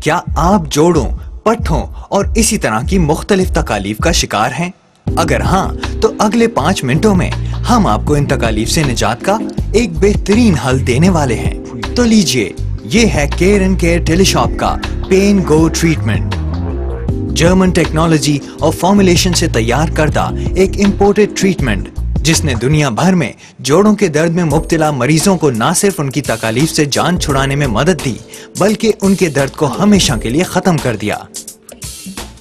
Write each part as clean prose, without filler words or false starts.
क्या आप जोड़ों, पट्ठों और इसी तरह की मुख्तलिफ तकालीफ का शिकार हैं? अगर हाँ, तो अगले 5 मिनटों में हम आपको इन तकालीफ से निजात का एक बेहतरीन हल देने वाले हैं। तो लीजिए, ये है केयर एंड केयर टेलीशॉप का पेन गो ट्रीटमेंट। जर्मन टेक्नोलॉजी और फॉर्मुलेशन से तैयार करदा एक इम्पोर्टेड ट्रीटमेंट जिसने दुनिया भर में जोड़ों के दर्द में मुब्तला मरीजों को न सिर्फ उनकी तकालीफ से जान छुड़ाने में मदद दी, बल्कि उनके दर्द को हमेशा के लिए खत्म कर दिया।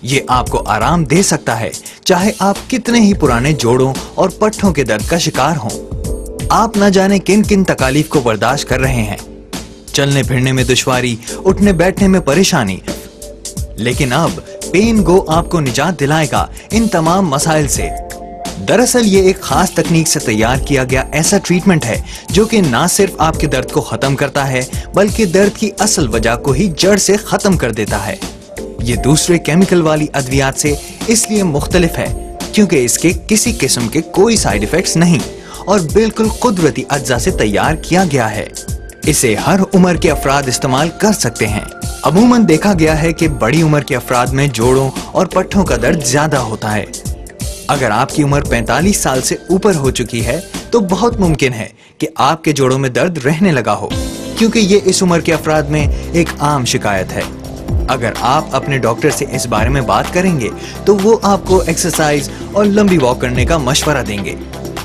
ये आपको आराम दे सकता है, चाहे आप कितने ही पुराने जोड़ों और पट्ठों के दर्द का शिकार हों। आप न जाने किन किन तकालीफ को बर्दाश्त कर रहे हैं, चलने फिरने में दुश्वारी, उठने बैठने में परेशानी, लेकिन अब पेन गो आपको निजात दिलाएगा इन तमाम मसाइल से। दरअसल ये एक खास तकनीक से तैयार किया गया ऐसा ट्रीटमेंट है जो कि ना सिर्फ आपके दर्द को खत्म करता है, बल्कि दर्द की असल वजह को ही जड़ से खत्म कर देता है। ये दूसरे केमिकल वाली अद्वियात से इसलिए मुख्तलिफ है क्योंकि इसके किसी किस्म के कोई साइड इफेक्ट्स नहीं और बिल्कुल कुदरती अज्जा से तैयार किया गया है। इसे हर उम्र के अफराद इस्तेमाल कर सकते हैं। अमूमन देखा गया है कि बड़ी उम्र के अफराद में जोड़ों और पट्ठों का दर्द ज्यादा होता है। अगर आपकी उम्र 45 साल से ऊपर हो चुकी है तो बहुत मुमकिन है कि आपके जोड़ों में दर्द रहने लगा हो, क्योंकि ये इस उम्र के अफराद में एक आम शिकायत है। अगर आप अपने डॉक्टर से इस बारे में बात करेंगे तो वो आपको एक्सरसाइज और लंबी वॉक करने का मशवरा देंगे,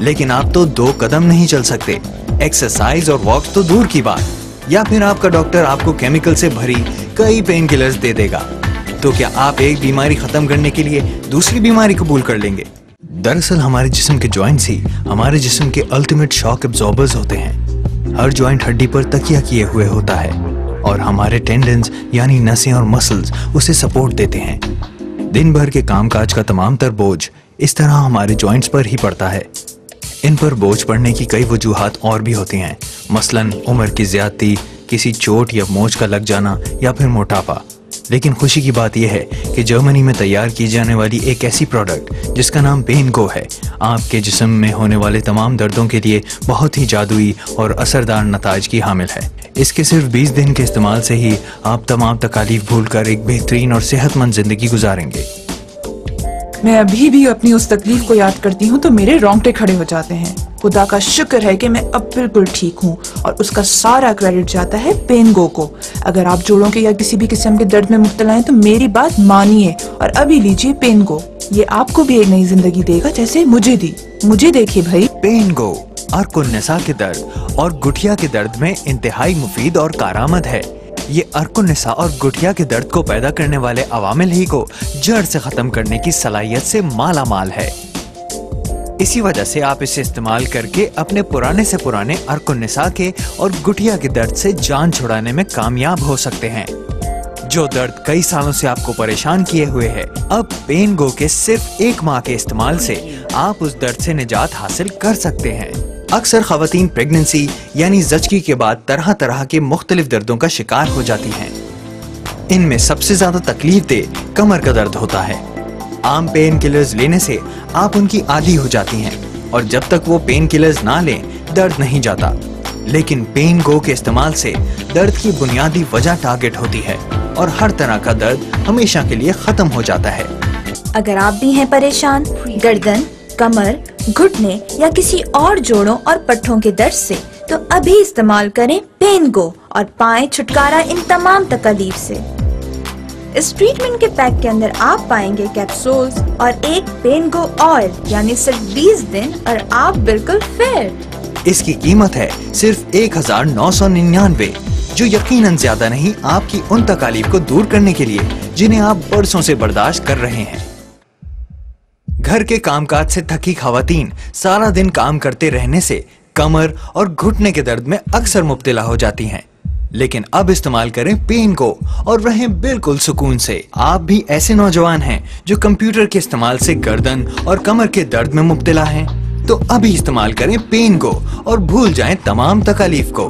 लेकिन आप तो 2 कदम नहीं चल सकते, एक्सरसाइज और वॉक तो दूर की बात। या फिर आपका डॉक्टर आपको केमिकल से भरी कई पेन किलर्स दे देगा। तो क्या आप एक बीमारी खत्म करने के लिए दूसरी बीमारी कबूल कर लेंगे? दरअसल हमारे जिस्म के जॉइंट्स ही हमारे जिस्म के अल्टीमेट शॉक एब्जॉर्बर्स होते हैं। हर जॉइंट हड्डी पर तकिया किए हुए होता है और हमारे टेंडन्स यानी नसें और मसल्स उसे सपोर्ट देते हैं। दिन भर के कामकाज का तमाम तर बोझ इस तरह हमारे जॉइंट्स पर ही पड़ता है। इन पर बोझ पड़ने की कई वजूहात और भी होती हैं, मसलन उम्र की ज्यादती, किसी चोट या मोच का लग जाना या फिर मोटापा। लेकिन खुशी की बात यह है कि जर्मनी में तैयार की जाने वाली एक ऐसी प्रोडक्ट जिसका नाम पेन गो है, आपके जिस्म में होने वाले तमाम दर्दों के लिए बहुत ही जादुई और असरदार नताज की हामिल है। इसके सिर्फ 20 दिन के इस्तेमाल से ही आप तमाम तकालीफ भूलकर एक बेहतरीन और सेहतमंद जिंदगी गुजारेंगे। मैं अभी भी अपनी उस तकलीफ को याद करती हूँ तो मेरे रोंगटे खड़े हो जाते हैं। खुदा का शुक्र है कि मैं अब बिल्कुल ठीक हूँ और उसका सारा क्रेडिट जाता है पेन गो को। अगर आप जोड़ों के या किसी भी किस्म के दर्द में मुब्तला हैं तो मेरी बात मानिए और अभी लीजिए पेन गो। ये आपको भी एक नई जिंदगी देगा जैसे मुझे दी। मुझे देखिए भाई। पेन गो अर्कुन्निसा के दर्द और गुठिया के दर्द में इंतहाई मुफीद और कारआमद है। ये अर्कुन्निसा और गुठिया के दर्द को पैदा करने वाले अवामिल ही को जड़ से खत्म करने की सलाहियत से माला माल है। इसी वजह से आप इसे इस्तेमाल करके अपने पुराने से पुराने अर्कुन्निसा के और गुठिया के दर्द से जान छुड़ाने में कामयाब हो सकते हैं। जो दर्द कई सालों से आपको परेशान किए हुए है, अब पेन गो के सिर्फ 1 माह के इस्तेमाल से आप उस दर्द से निजात हासिल कर सकते हैं। अक्सर खवातीन प्रेगनेंसी यानी ज़चगी के बाद तरह तरह के मुख्तलिफ दर्दों का शिकार हो जाती हैं। इनमें सबसे ज्यादा तकलीफ दे कमर का दर्द होता है। आम पेन किलर्स लेने से आप उनकी आदी हो जाती हैं और जब तक वो पेन किलर्स ना लें दर्द नहीं जाता। लेकिन पेन गो के इस्तेमाल से दर्द की बुनियादी वजह टारगेट होती है और हर तरह का दर्द हमेशा के लिए खत्म हो जाता है। अगर आप भी हैं परेशान गर्दन, कमर, घुटने या किसी और जोड़ों और पट्ठों के दर्द से, तो अभी इस्तेमाल करें पेन गो और पाएं छुटकारा इन तमाम तकलीफ से। इस ट्रीटमेंट के पैक के अंदर आप पाएंगे कैप्सूल्स और एक पेन गो ऑयल, यानी सिर्फ 20 दिन और आप बिल्कुल फिट। इसकी कीमत है सिर्फ 1999, जो यकीनन ज्यादा नहीं आपकी उन तकालीफ को दूर करने के लिए जिन्हें आप बरसों से बर्दाश्त कर रहे हैं। घर के कामकाज से थकी खवातीन सारा दिन काम करते रहने से कमर और घुटने के दर्द में अक्सर मुब्तला हो जाती हैं। लेकिन अब इस्तेमाल करें पेन को और रहें बिल्कुल सुकून से। आप भी ऐसे नौजवान हैं जो कंप्यूटर के इस्तेमाल से गर्दन और कमर के दर्द में मुब्तला हैं, तो अभी इस्तेमाल करें पेन को और भूल जाएं तमाम तकालीफ को।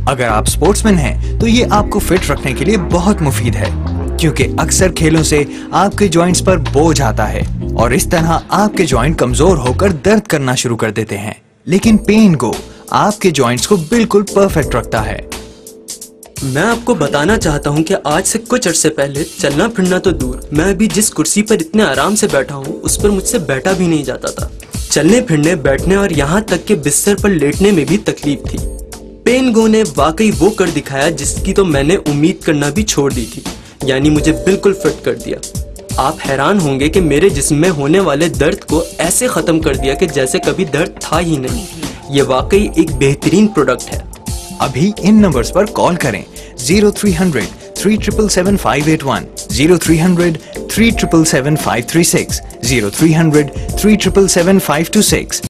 अगर आप स्पोर्ट्समैन हैं तो ये आपको फिट रखने के लिए बहुत मुफीद है, क्योंकि अक्सर खेलों से आपके जॉइंट्स पर बोझ आता है और इस तरह आपके जॉइंट कमजोर होकर दर्द करना शुरू कर देते हैं। लेकिन पेन गो आपके जॉइंट्स को बिल्कुल परफेक्ट रखता है। میں آپ کو بتانا چاہتا ہوں کہ آج سے کچھ عرصے پہلے چلنا پھرنا تو دور، میں ابھی جس کرسی پر اتنے آرام سے بیٹھا ہوں اس پر مجھ سے بیٹھا بھی نہیں جاتا تھا۔ چلنے پھرنے، بیٹھنے اور یہاں تک کہ بستر پر لیٹنے میں بھی تکلیف تھی۔ پین گو نے واقعی وہ کر دکھایا جس کی تو میں نے امید کرنا بھی چھوڑ دی تھی، یعنی مجھے بالکل فٹ کر دیا۔ آپ حیران ہوں گے کہ میرے جسم میں ہونے والے درد کو ایسے ختم کر دیا کہ جیسے کبھی درد تھا ہی نہیں۔ یہ واقعی ایک بہترین پروڈکٹ ہے۔ ابھی ان نمبرز پر کال کریں 0300 377 581 0300 377 536 0300 377 526